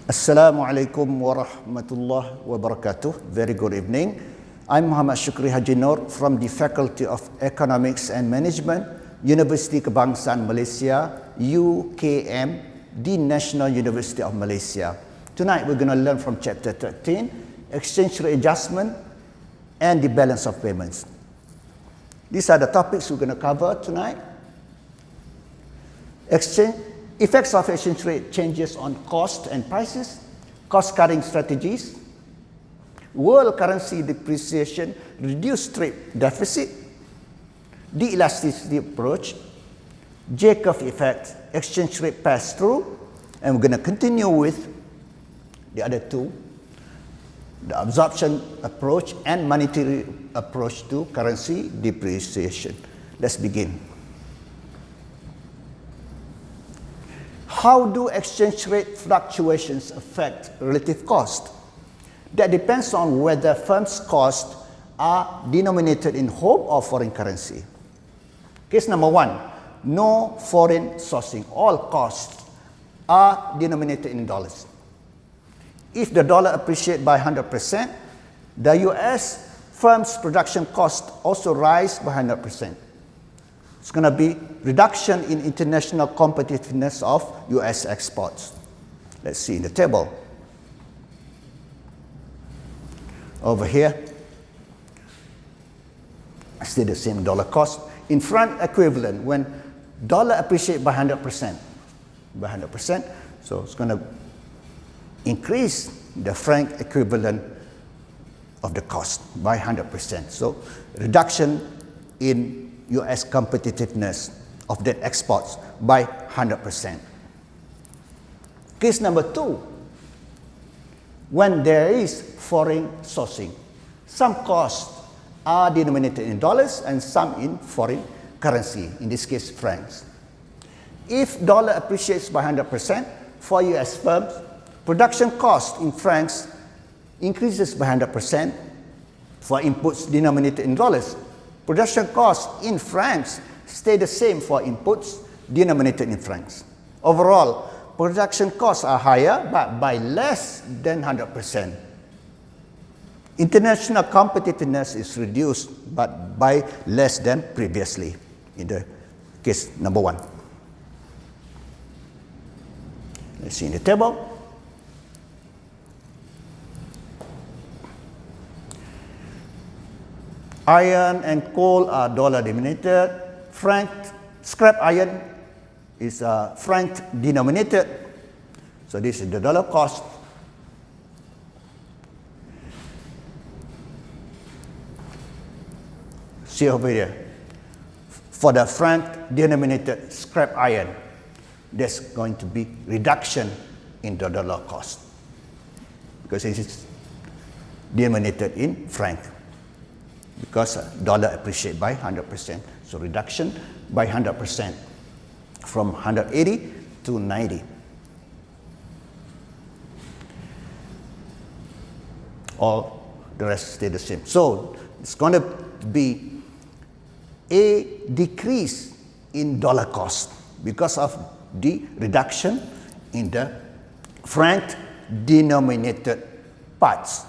Assalamualaikum warahmatullahi wabarakatuh. Very good evening. I'm Mohd Shukri Hajinoor from the Faculty of Economics and Management, Universiti Kebangsaan Malaysia, UKM, the National University of Malaysia. Tonight we're going to learn from Chapter 13, Exchange Rate Adjustment and the Balance of Payments. These are the topics we're going to cover tonight. Effects of exchange rate changes on cost and prices, cost-cutting strategies, world currency depreciation, reduced trade deficit, the elasticity approach, J-curve effect, exchange rate pass-through, and we're going to continue with the other two, the absorption approach and monetary approach to currency depreciation. Let's begin. How do exchange rate fluctuations affect relative cost? That depends on whether firms' costs are denominated in home or foreign currency. Case number one, no foreign sourcing. All costs are denominated in dollars. If the dollar appreciates by 100%, the US firm's production cost also rise by 100%. It's going to be reduction in international competitiveness of US exports. Let's see in the table. Over here, still the same dollar cost. In franc equivalent, when dollar appreciates by 100%, so it's going to increase the franc equivalent of the cost by 100%. So reduction in US competitiveness of that exports by 100%. Case number two, when there is foreign sourcing, some costs are denominated in dollars and some in foreign currency, in this case francs. If dollar appreciates by 100% for US firms, production cost in francs increases by 100% for inputs denominated in dollars. Production costs in francs stay the same for inputs denominated in francs. Overall, production costs are higher, but by less than 100%. International competitiveness is reduced, but by less than previously, in the case number one. Let's see in the table. Iron and coal are dollar denominated. Scrap iron is franc denominated. So this is the dollar cost. See over here. For the franc denominated scrap iron, there's going to be reduction in the dollar cost because it is denominated in franc. Because dollar appreciates by 100%. So reduction by 100% from 180 to 90. All the rest stay the same. So it's going to be a decrease in dollar cost because of the reduction in the franc denominated parts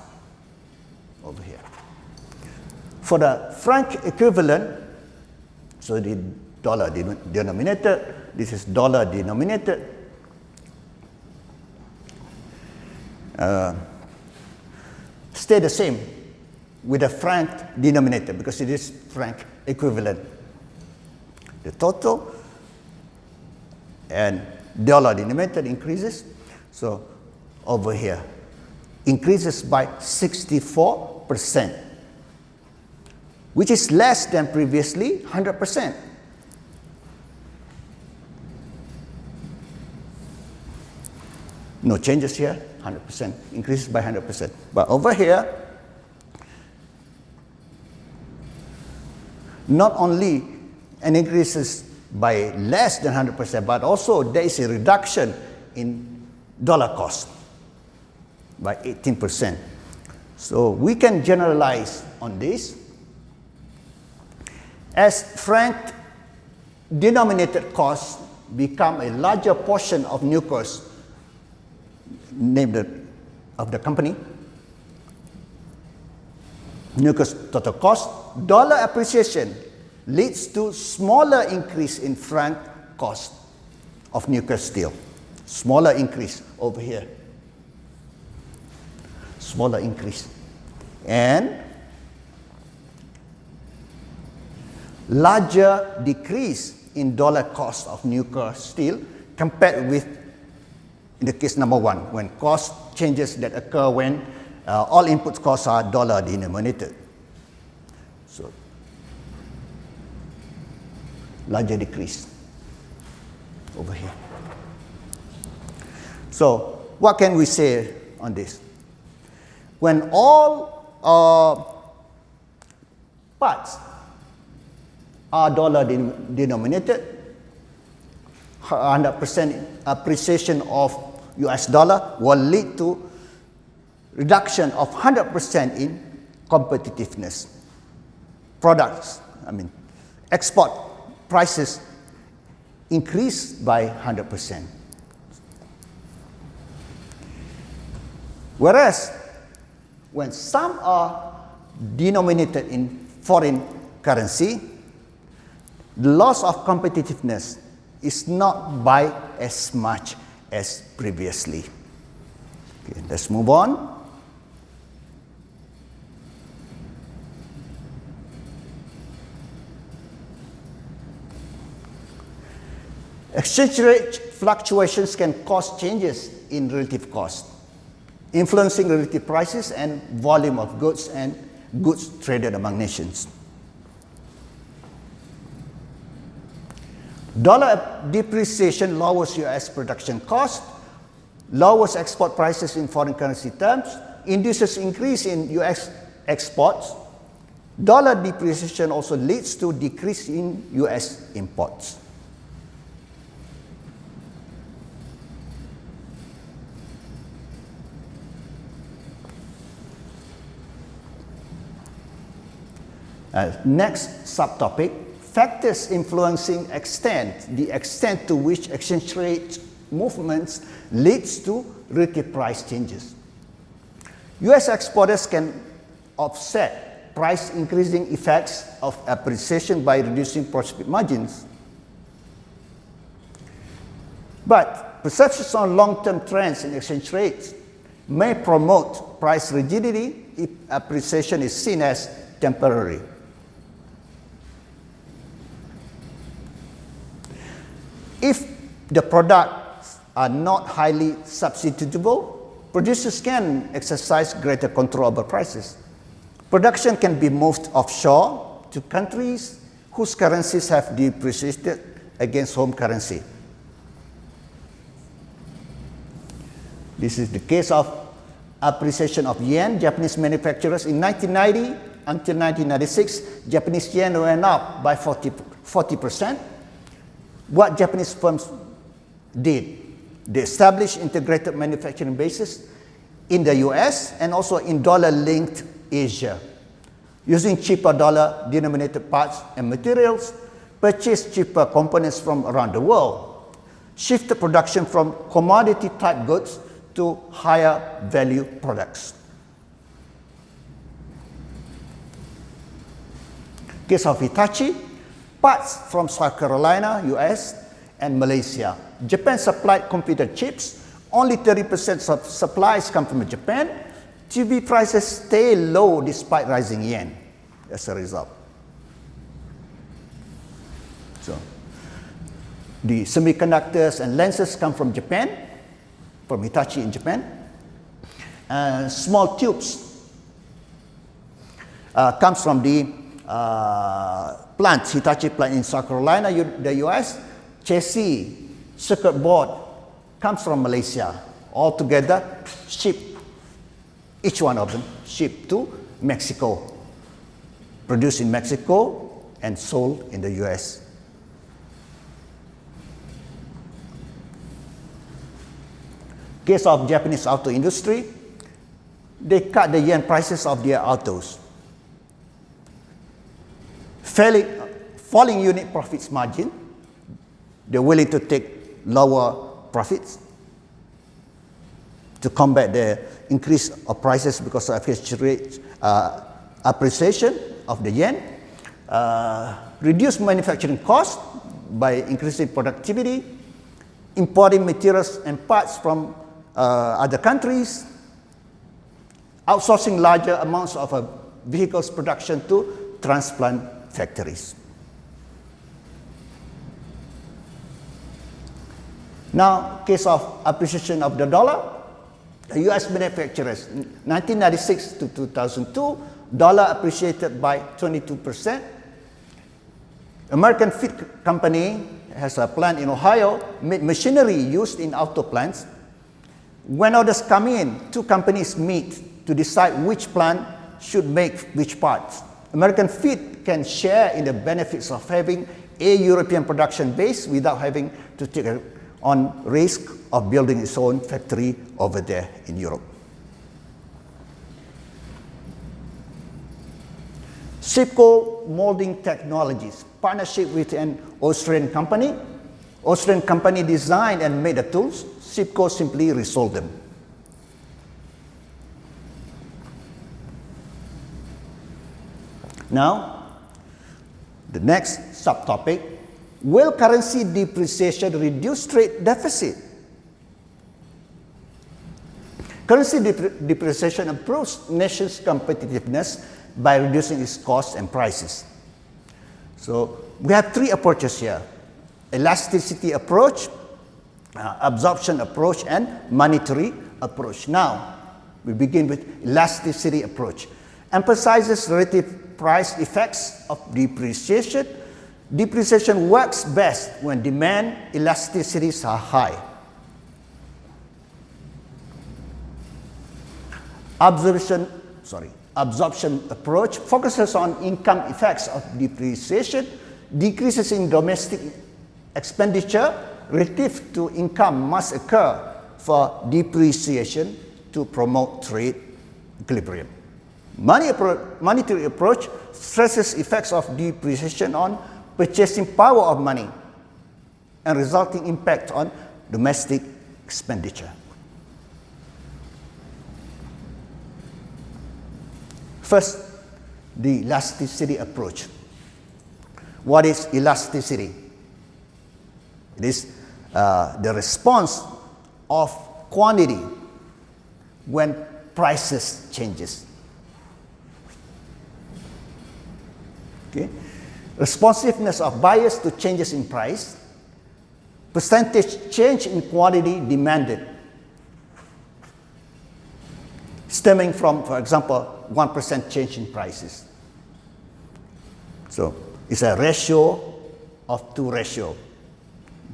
over here. For the franc equivalent, so the dollar denominated, this is dollar denominated. Stay the same with the franc denominated because it is franc equivalent. The total and dollar denominated increases. So over here, increases by 64%. Which is less than previously 100%. No changes here, 100%, increases by 100%. But over here, not only an increases by less than 100%, but also there is a reduction in dollar cost by 18%. So we can generalize on this. As franc denominated costs become a larger portion of new costs, name of the company. Nucleus total cost. Dollar appreciation leads to smaller increase in franc cost of nuclear steel. Smaller increase over here. Smaller increase. And larger decrease in dollar cost of nuclear steel compared with in the case number 1, when cost changes that occur when all input costs are dollar denominated. So, larger decrease over here. So, what can we say on this? When all parts are dollar denominated, 100% appreciation of US dollar will lead to reduction of 100% in competitiveness. Products, export prices increase by 100%. Whereas, when some are denominated in foreign currency, the loss of competitiveness is not by as much as previously. Okay, let's move on. Exchange rate fluctuations can cause changes in relative cost, influencing relative prices and volume of goods and goods traded among nations. Dollar depreciation lowers US production cost, lowers export prices in foreign currency terms, induces increase in US exports. Dollar depreciation also leads to decrease in US imports. Next subtopic, factors influencing the extent to which exchange rate movements leads to relative price changes. US exporters can offset price increasing effects of appreciation by reducing profit margins. But perceptions on long-term trends in exchange rates may promote price rigidity if appreciation is seen as temporary. If the products are not highly substitutable, producers can exercise greater control over prices. Production can be moved offshore to countries whose currencies have depreciated against home currency. This is the case of appreciation of yen. Japanese manufacturers in 1990 until 1996, Japanese yen went up by 40%. What Japanese firms did, they established integrated manufacturing bases in the US and also in dollar-linked Asia, using cheaper dollar-denominated parts and materials, purchased cheaper components from around the world, shifted production from commodity-type goods to higher-value products. Case of Hitachi, parts from South Carolina, US, and Malaysia. Japan supplied computer chips. Only 30% of supplies come from Japan. TV prices stay low despite rising yen as a result. So, the semiconductors and lenses come from Japan, from Hitachi in Japan. Small tubes comes from the Hitachi plant in South Carolina, the US. Chassis, circuit board comes from Malaysia. All together shipped, each one of them shipped to Mexico, produced in Mexico and sold in the US. Case of Japanese auto industry, they cut the yen prices of their autos. Falling unit profits margin, they're willing to take lower profits. to combat the increase of prices because of exchange rate appreciation of the yen, reduce manufacturing costs by increasing productivity, importing materials and parts from other countries, outsourcing larger amounts of vehicles production to transplant factories. Now, case of appreciation of the dollar, the US manufacturers, 1996 to 2002, dollar appreciated by 22%. American Fit Company has a plant in Ohio, made machinery used in auto plants. When orders come in, two companies meet to decide which plant should make which parts. American Fit can share in the benefits of having a European production base without having to take on risk of building its own factory over there in Europe. SIPCO Molding Technologies, partnership with an Austrian company. Austrian company designed and made the tools. SIPCO simply resold them. Now, the next subtopic, will currency depreciation reduce trade deficit? Currency depreciation improves nations' competitiveness by reducing its costs and prices. So we have three approaches here: elasticity approach, absorption approach, and monetary approach. Now, we begin with elasticity approach. Emphasizes relative price effects of depreciation. Depreciation works best when demand elasticities are high. Absorption approach focuses on income effects of depreciation. Decreases in domestic expenditure relative to income must occur for depreciation to promote trade equilibrium. Monetary approach stresses effects of depreciation on purchasing power of money and resulting impact on domestic expenditure. First, the elasticity approach. What is elasticity? It is the response of quantity when prices changes. Okay? Responsiveness of buyers to changes in price, percentage change in quantity demanded, stemming from, for example, 1% change in prices. So it's a ratio of two ratio.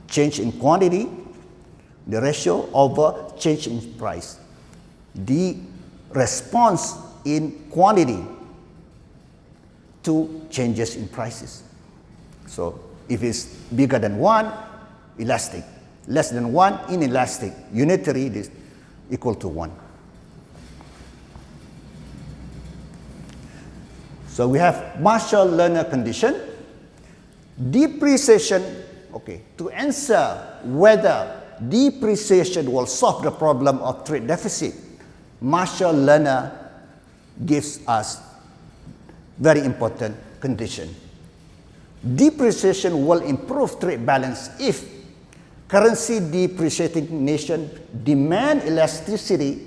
Change in quantity, the ratio over change in price. The response in quantity to changes in prices. So if it's bigger than 1, elastic. Less than 1, inelastic. Unitary is equal to 1. So we have Marshall-Lerner condition. Depreciation, okay, to answer whether depreciation will solve the problem of trade deficit, Marshall-Lerner gives us very important condition. Depreciation will improve trade balance if currency depreciating nation demand elasticity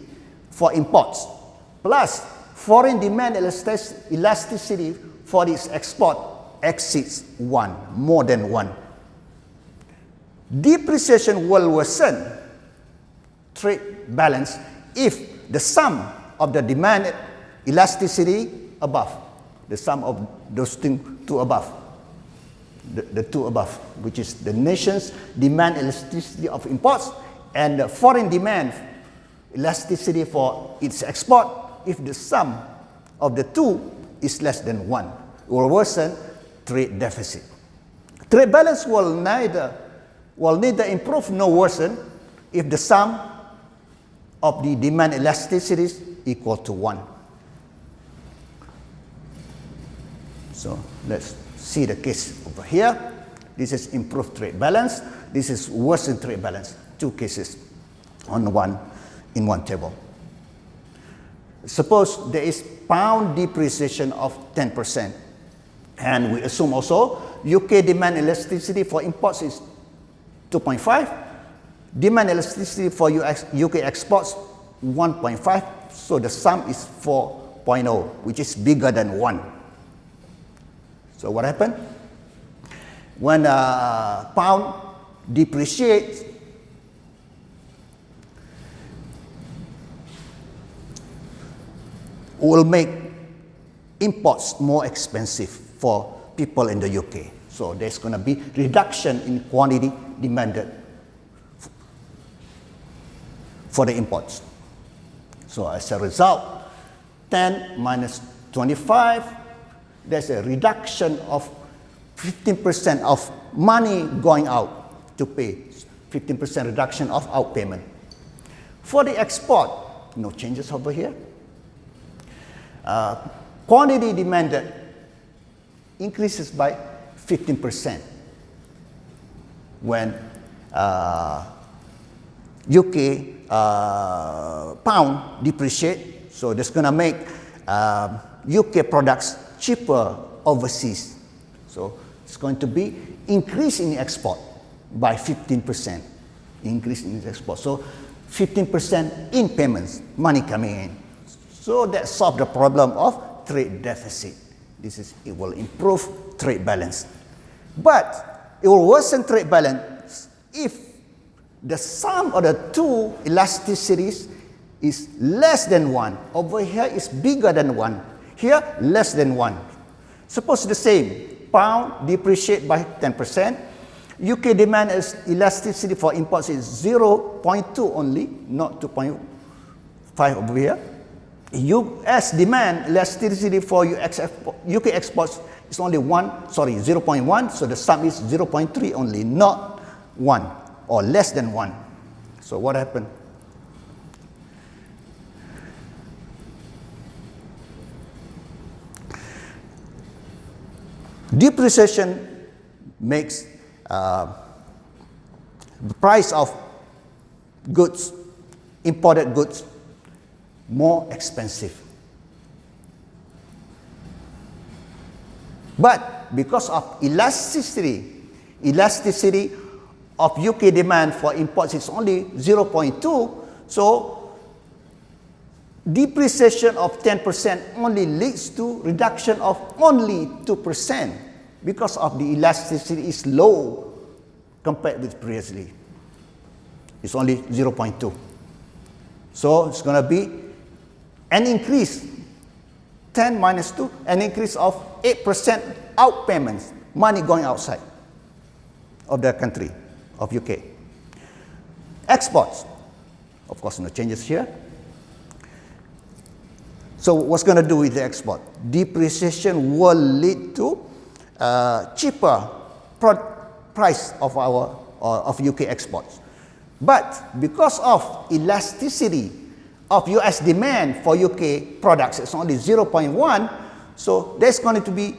for imports, plus foreign demand elasticity for its export exceeds 1, more than 1. Depreciation will worsen trade balance if the sum of the demand elasticity above, the sum of those two above, the two above, which is the nation's demand elasticity of imports and the foreign demand elasticity for its export, if the sum of the two is less than 1, it will worsen trade deficit. Trade balance will neither improve nor worsen if the sum of the demand elasticity is equal to 1. So let's see the case over here. This is improved trade balance. This is worsened trade balance. Two cases on one in one table. Suppose there is pound depreciation of 10%, and we assume also UK demand elasticity for imports is 2.5, demand elasticity for UK exports 1.5, so the sum is 4.0, which is bigger than 1. So what happened? When pound depreciates, will make imports more expensive for people in the UK. So there's going to be reduction in quantity demanded for the imports. So as a result, 10 minus 25, there's a reduction of 15% of money going out to pay, 15% reduction of outpayment. For the export, no changes over here. Quantity demanded increases by 15% when UK pound depreciate. So that's going to make UK products cheaper overseas. So it's going to be increase in export by 15%. Increase in export. So 15% in payments, money coming in. So that solves the problem of trade deficit. It will improve trade balance. But it will worsen trade balance if the sum of the two elasticities is less than 1. Over here is bigger than 1. Here, less than 1. Suppose the same. Pound depreciate by 10%. UK demand elasticity for imports is 0.2 only, not 2.5 over here. US demand elasticity for UK exports is only 0.1, so the sum is 0.3 only, not 1 or less than 1. So what happened? Depreciation makes the price of goods, imported goods, more expensive. But because of elasticity of UK demand for imports is only 0.2, so depreciation of 10% only leads to reduction of only 2% because of the elasticity is low compared with previously. It's only 0.2. So it's going to be an increase, 10 minus 2, an increase of 8% outpayments, money going outside of the country, of UK. Exports, of course, no changes here. So what's going to do with the export? Depreciation will lead to cheaper price of of UK exports. But because of elasticity of US demand for UK products, it's only 0.1, so there's going to be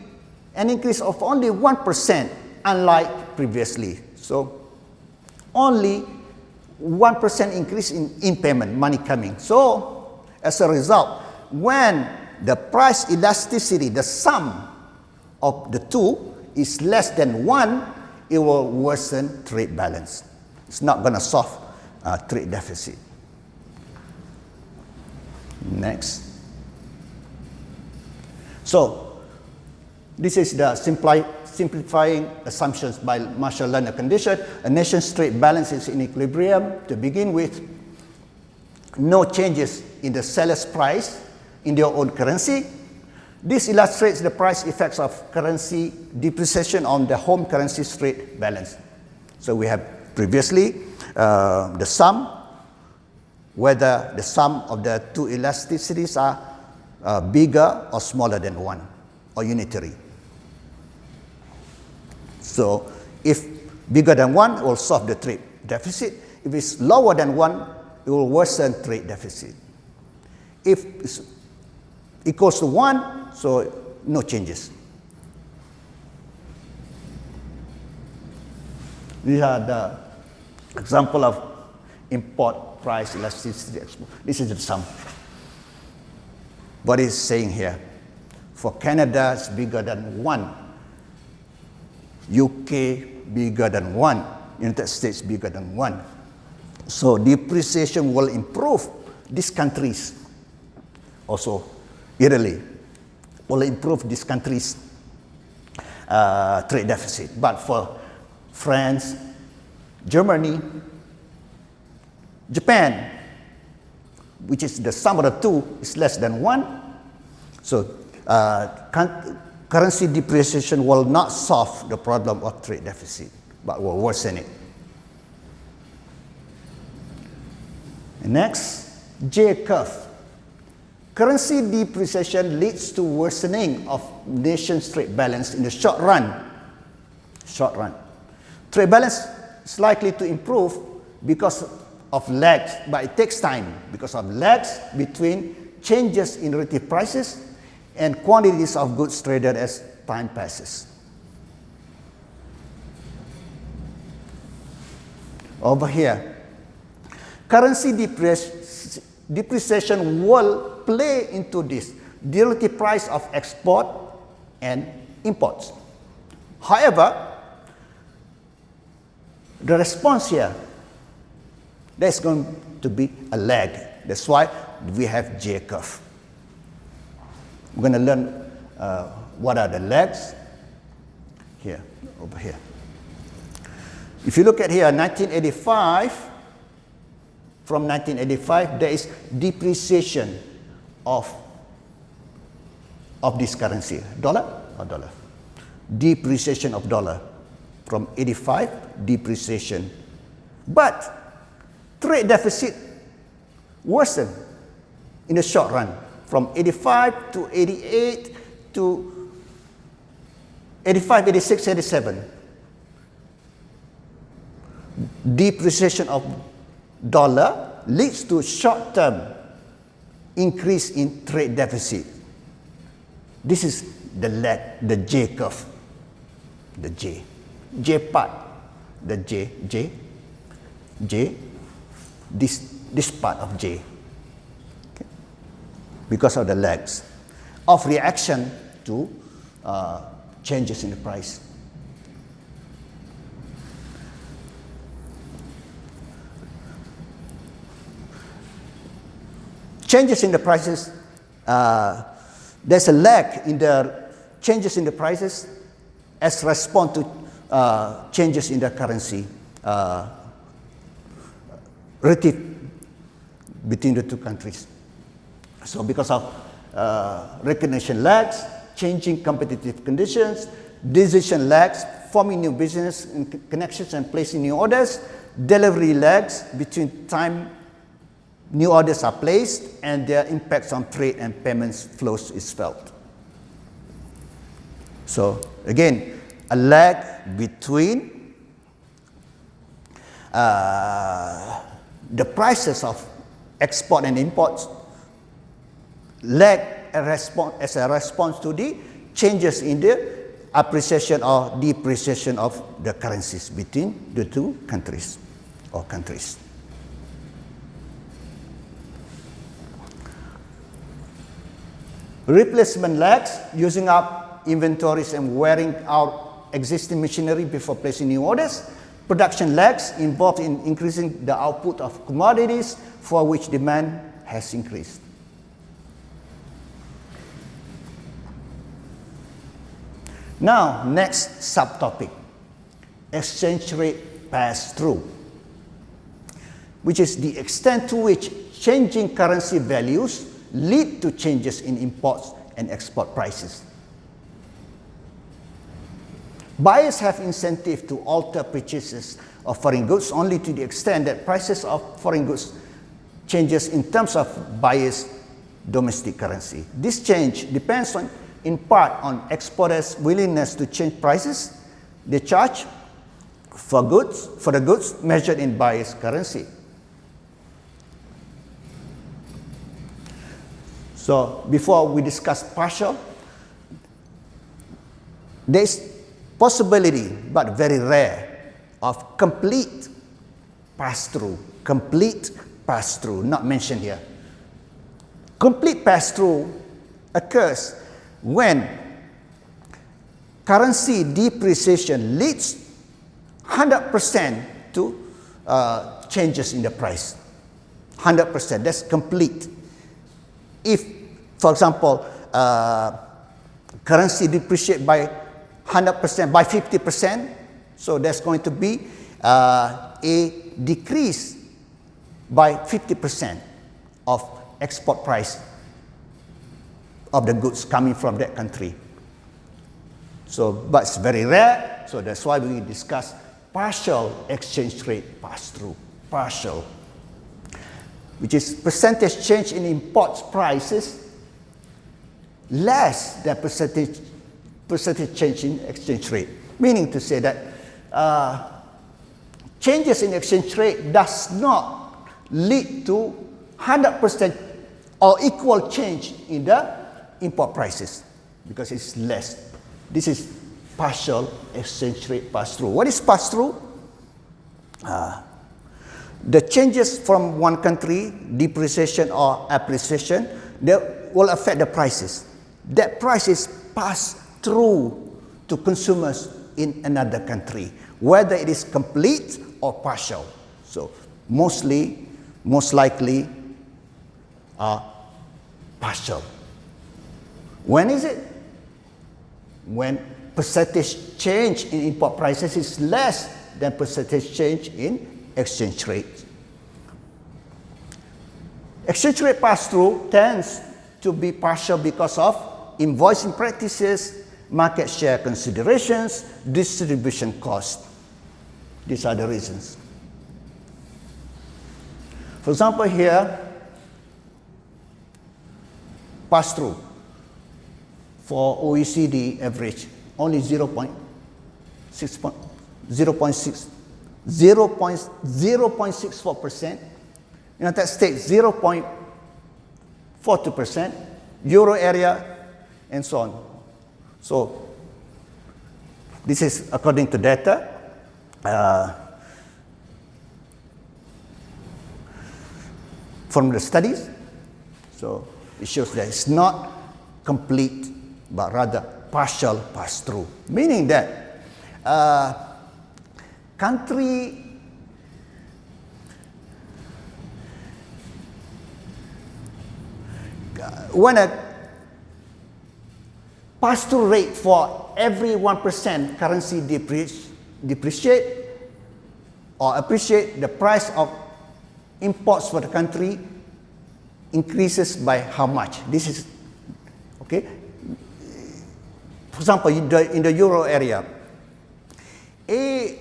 an increase of only 1%, unlike previously. So only 1% increase in payment, money coming. So as a result, when the price elasticity, the sum of the two is less than 1, it will worsen trade balance. It's not going to solve trade deficit. Next. So this is the simplifying assumptions by Marshall-Lerner condition. A nation's trade balance is in equilibrium to begin with. No changes in the seller's price in their own currency. This illustrates the price effects of currency depreciation on the home currency's trade balance. So we have previously the sum, whether the sum of the two elasticities are bigger or smaller than 1 or unitary. So if bigger than 1, it will solve the trade deficit. If it's lower than 1, it will worsen trade deficit. If it's equals to 1, so no changes. These are the example of import price elasticity. This is the sum. What is saying here? For Canada, it's bigger than 1. UK bigger than 1. United States bigger than 1. So depreciation will improve these countries. Also, Italy will improve these countries' trade deficit. But for France, Germany, Japan, which is the sum of the two, is less than 1. So currency depreciation will not solve the problem of trade deficit, but will worsen it. And next, J curve. Currency depreciation leads to worsening of nations' trade balance in the short run. Trade balance is likely to improve because of lags, but it takes time because of lags between changes in relative prices and quantities of goods traded as time passes. Over here, currency depreciation will play into this, the relative price of export and imports. However, the response here, there's going to be a lag. That's why we have J curve. We're going to learn what are the lags here, over here. If you look at here, 1985, from 1985, there is depreciation of this currency. Dollar or dollar? Depreciation of dollar. From 85, depreciation. But trade deficit worsened in the short run. From 85 to 88 to 85, 86, 87. Depreciation of dollar leads to short-term increase in trade deficit. This is the lag, the J curve, the J part, the J, this part of J, okay? Because of the lags of reaction to changes in the price. Changes in the prices, there's a lag in the changes in the prices as response to changes in the currency relative between the two countries. So because of recognition lags, changing competitive conditions, decision lags, forming new business connections and placing new orders, delivery lags between time new orders are placed and their impacts on trade and payments flows is felt. So again, a lag between the prices of export and imports, lag as a response to the changes in the appreciation or depreciation of the currencies between the two countries or countries. Replacement lags, using up inventories and wearing out existing machinery before placing new orders. Production lags involved in increasing the output of commodities for which demand has increased. Now, next subtopic, exchange rate pass-through, which is the extent to which changing currency values lead to changes in imports and export prices. Buyers have incentive to alter purchases of foreign goods only to the extent that prices of foreign goods changes in terms of buyers' domestic currency. This change depends in part on exporters' willingness to change prices they charge for the goods measured in buyers' currency. So before we discuss partial, there is possibility, but very rare, of complete pass-through, complete pass-through, not mentioned here. Complete pass-through occurs when currency depreciation leads 100% to changes in the price. 100%, that's complete. If, for example, currency depreciate by 100%, by 50%, so there's going to be a decrease by 50% of export price of the goods coming from that country. So, but it's very rare, so that's why we discuss partial exchange rate pass-through. Partial, which is percentage change in imports prices less than percentage change in exchange rate. Meaning to say that changes in exchange rate does not lead to 100% or equal change in the import prices because it's less. This is partial exchange rate pass-through. What is pass-through? The changes from one country, depreciation or appreciation, they will affect the prices. That price is passed through to consumers in another country, whether it is complete or partial. So most likely, partial. When is it? When percentage change in import prices is less than percentage change in exchange rate. Exchange rate pass-through tends to be partial because of invoicing practices, market share considerations, distribution cost. These are the reasons. For example, here, pass-through for OECD average only 0.64%, United States 0.42%, Euro area, and so on. So this is according to data. From the studies, so it shows that it's not complete, but rather partial pass-through, meaning that country when a pass-through rate for every 1% currency depreciate or appreciate, the price of imports for the country increases by how much? This is, okay? For example, in the Euro area, a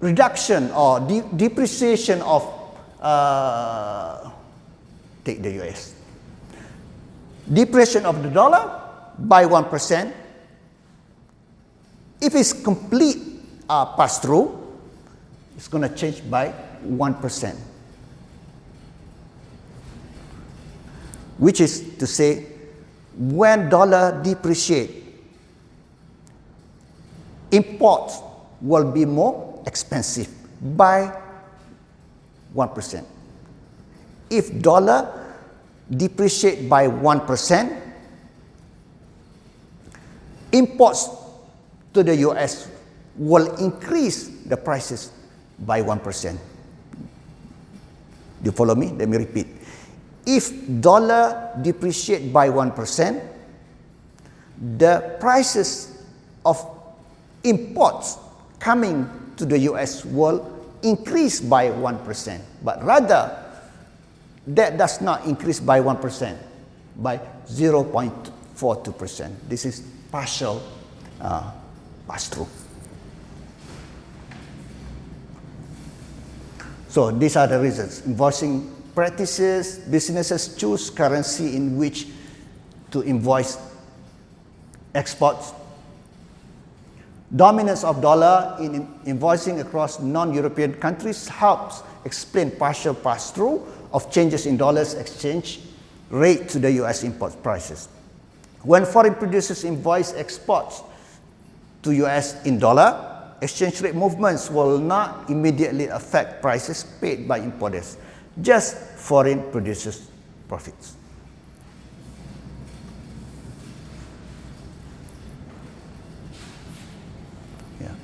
reduction or depreciation of, take the US, depreciation of the dollar by 1%, if it's complete pass-through, it's going to change by 1%. Which is to say, when dollar depreciate, imports will be more expensive by 1%. If dollar depreciate by 1%, imports to the US will increase the prices by 1%. Do you follow me? Let me repeat. If dollar depreciate by 1%, the prices of imports coming to the US will increase by 1%. But rather, that does not increase by 1%, by 0.42%. This is partial pass-through. So these are the reasons. Invoicing practices, businesses choose currency in which to invoice exports. Dominance of dollar in invoicing across non-European countries helps explain partial pass-through of changes in dollars exchange rate to the US import prices. When foreign producers invoice exports to US in dollar, exchange rate movements will not immediately affect prices paid by importers, just foreign producers' profits. Yeah.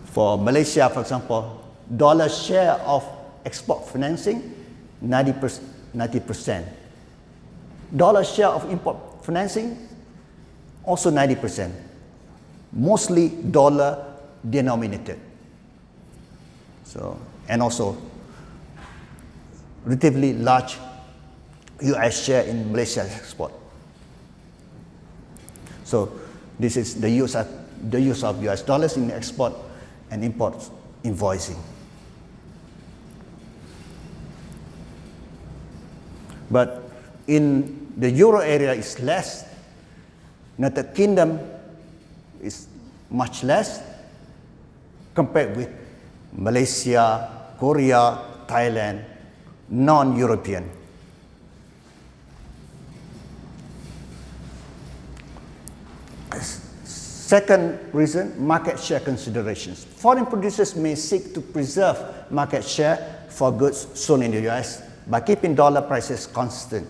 For Malaysia, for example, dollar share of export financing, 90%. Dollar share of import financing, also 90%. Mostly dollar denominated. So, and also relatively large US share in Malaysia's export. So this is the use of US dollars in export and import invoicing. But in the euro area is less. United Kingdom is much less compared with Malaysia, Korea, Thailand, non-European. Second reason, market share considerations. Foreign producers may seek to preserve market share for goods sold in the US by keeping dollar prices constant.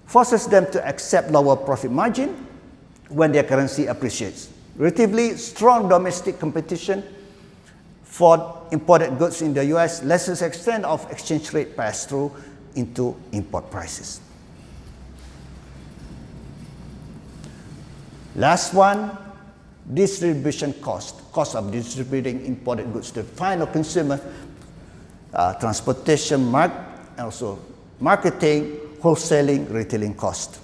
Forces them to accept lower profit margin when their currency appreciates. Relatively strong domestic competition for imported goods in the US lessens the extent of exchange rate pass-through into import prices. Last one, distribution cost of distributing imported goods to the final consumer, transportation, and also marketing, wholesaling, retailing cost.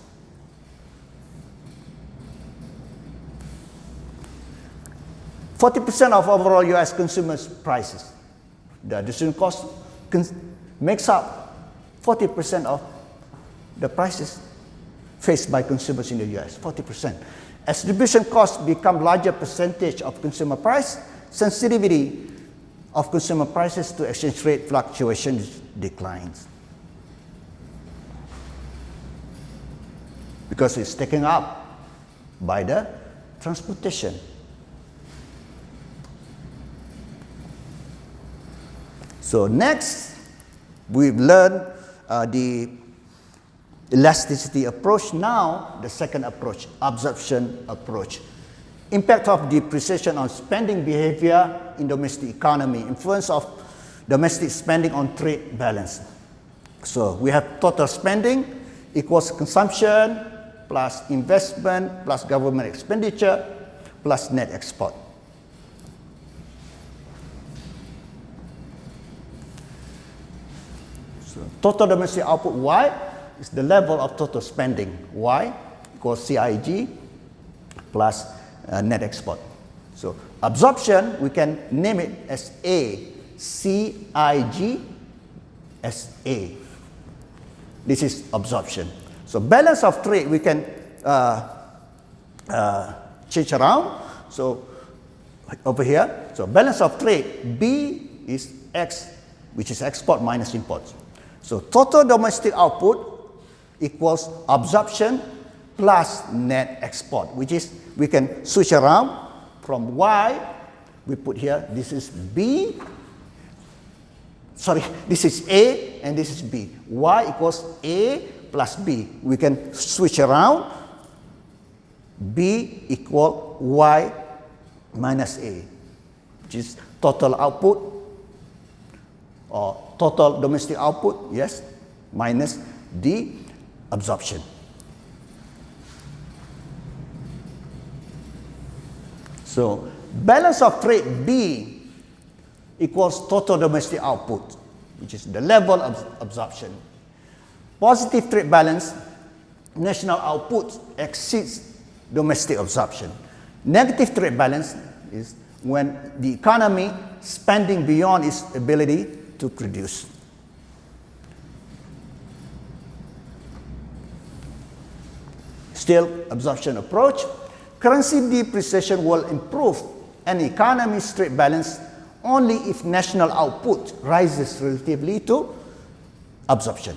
%40 of overall US consumers' prices. The distribution cost makes up 40% of the prices faced by consumers in the US, 40%. As distribution costs become larger percentage of consumer price, sensitivity of consumer prices to exchange rate fluctuations declines. Because it's taken up by the transportation. So next, we've learned the elasticity approach. Now, the second approach, absorption approach. Impact of depreciation on spending behavior in domestic economy, influence of domestic spending on trade balance. So we have total spending equals consumption plus investment plus government expenditure plus net export. So total domestic output Y is the level of total spending. Y equals CIG plus net export. So absorption, we can name it as A, CIG as A. This is absorption. So balance of trade, we can change around. So over here, so balance of trade, B is X, which is export minus imports. So total domestic output equals absorption plus net export, which is, we can switch around from Y, we put here, this is B, sorry, this is A and this is B. Y equals A plus B. We can switch around, B equal Y minus A, which is total output or total domestic output, yes, minus the absorption. So balance of trade B equals total domestic output, which is the level of absorption. Positive trade balance, national output exceeds domestic absorption. Negative trade balance is when the economy spending beyond its ability to produce. Still, absorption approach. Currency depreciation will improve an economy's trade balance only if national output rises relatively to absorption.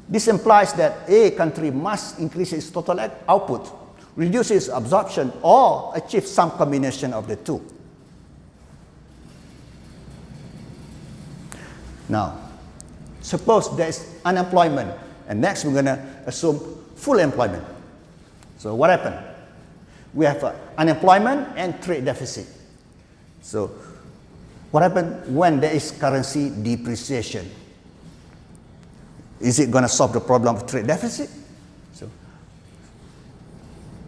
This implies that a country must increase its total output, reduce its absorption, or achieve some combination of the two. Now, suppose there is unemployment, and next we're going to assume full employment. So what happened? We have unemployment and trade deficit. So what happened when there is currency depreciation? Is it going to solve the problem of trade deficit? So,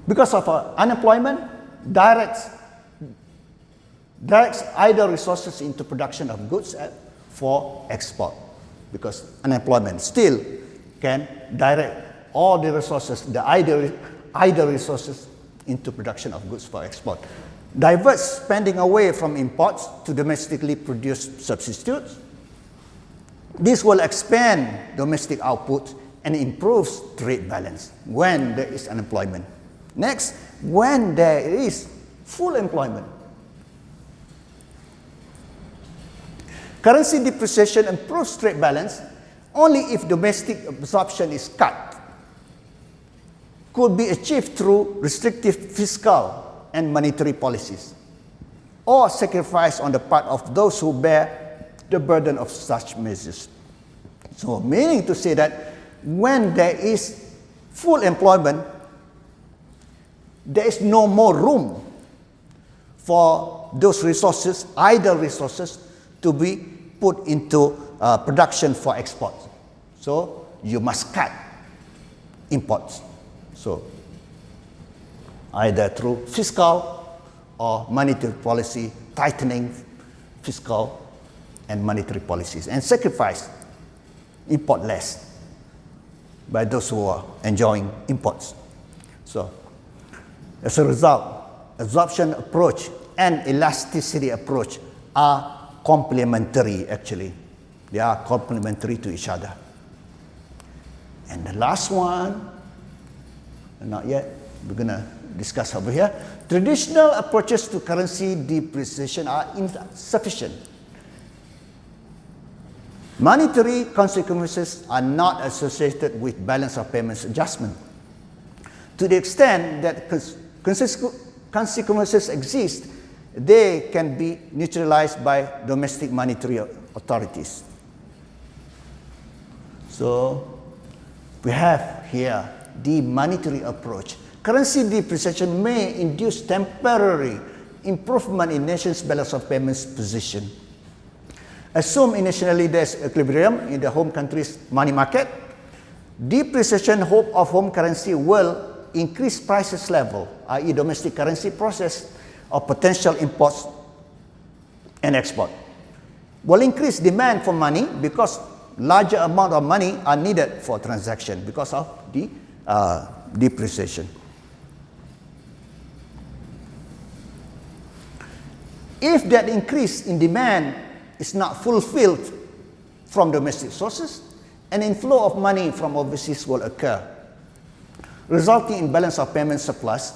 because of unemployment, directs idle resources into production of goods for export. Because unemployment still can direct all the resources, the idle resources, into production of goods for export. Diverts spending away from imports to domestically produced substitutes. This will expand domestic output and improves trade balance when there is unemployment. Next, when there is full employment. Currency depreciation improves trade balance only if domestic absorption is cut. Could be achieved through restrictive fiscal and monetary policies, or sacrifice on the part of those who bear the burden of such measures. So, meaning to say that when there is full employment, there is no more room for those resources, idle resources, to be put into production for export. So, you must cut imports. So, either through fiscal or monetary policy, tightening fiscal and monetary policies, and sacrifice import less by those who are enjoying imports. So, as a result, absorption approach and elasticity approach are complementary actually. They are complementary to each other. And the last one, not yet, we're going to discuss over here. Traditional approaches to currency depreciation are insufficient. Monetary consequences are not associated with balance of payments adjustment. To the extent that consequences exist, they can be neutralized by domestic monetary authorities. So, we have here the monetary approach. Currency depreciation may induce temporary improvement in nation's balance of payments position. Assume initially there is equilibrium in the home country's money market. Depreciation of home currency will increase prices level, i.e. domestic currency process of potential imports and export. Will increase demand for money because larger amount of money are needed for transaction because of the depreciation. If that increase in demand is not fulfilled from domestic sources, an inflow of money from overseas will occur, resulting in balance of payment surplus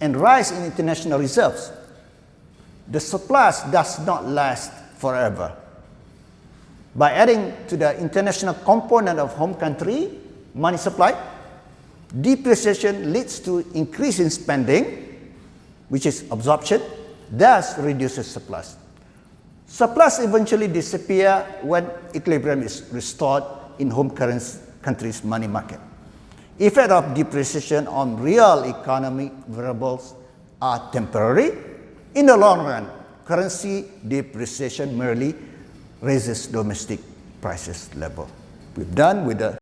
and rise in international reserves. The surplus does not last forever. By adding to the international component of home country money supply, depreciation leads to increase in spending, which is absorption, thus reduces surplus. Surplus eventually disappear when equilibrium is restored in home country's money market. Effect of depreciation on real economic variables are temporary. In the long run, currency depreciation merely raises domestic prices level. We're done with the